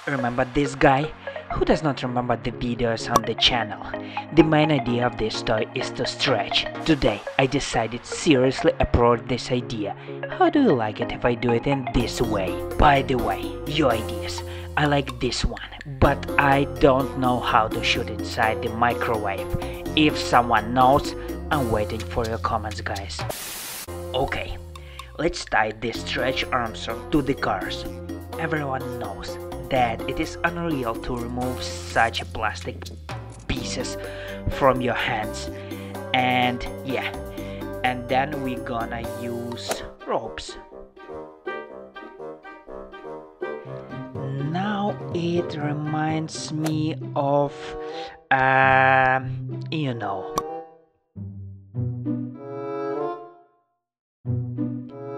Remember this guy? Who does not remember the videos on the channel? The main idea of this toy is to stretch. Today I decided seriously approach this idea. How do you like it if I do it in this way? By the way, your ideas. I like this one, but I don't know how to shoot inside the microwave. If someone knows, I'm waiting for your comments, guys. Okay, let's tie this stretch Armstrong to the cars. Everyone knows that it is unreal to remove such plastic pieces from your hands, and yeah, and then we gonna use ropes. Now it reminds me of you know.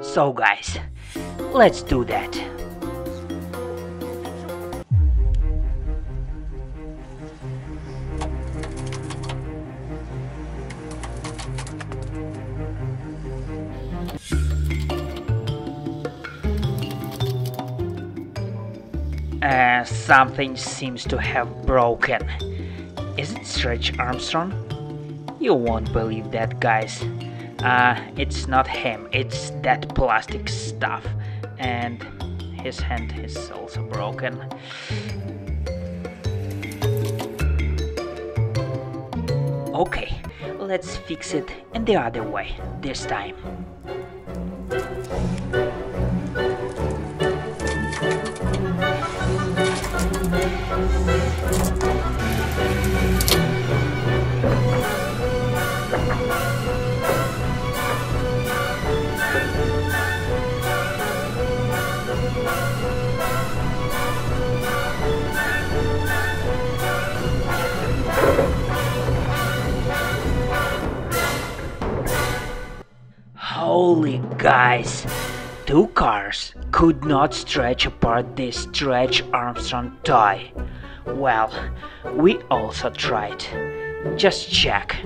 So guys, let's do that. Something seems to have broken. Is it Stretch Armstrong? You won't believe that, guys. It's not him, it's that plastic stuff. And his hand is also broken. Okay, let's fix it in the other way this time. Holy guys, two cars could not stretch apart this Stretch Armstrong toy. Well, we also tried. Just check.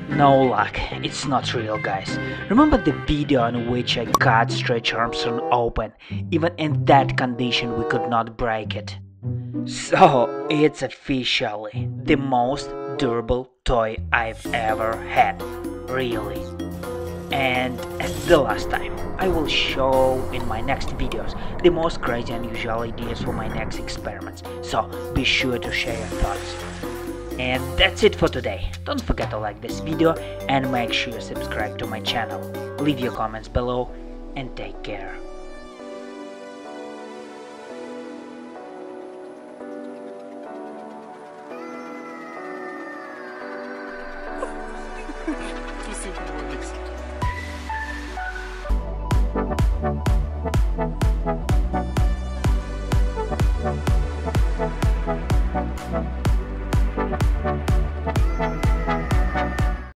No luck, it's not real, guys. Remember the video in which I cut Stretch Armstrong open? Even in that condition we could not break it. So, it's officially the most durable toy I've ever had. Really. And as the last time, I will show in my next videos the most crazy and unusual ideas for my next experiments. So, be sure to share your thoughts. And that's it for today. Don't forget to like this video and make sure you subscribe to my channel. Leave your comments below and take care. Ты сыпь.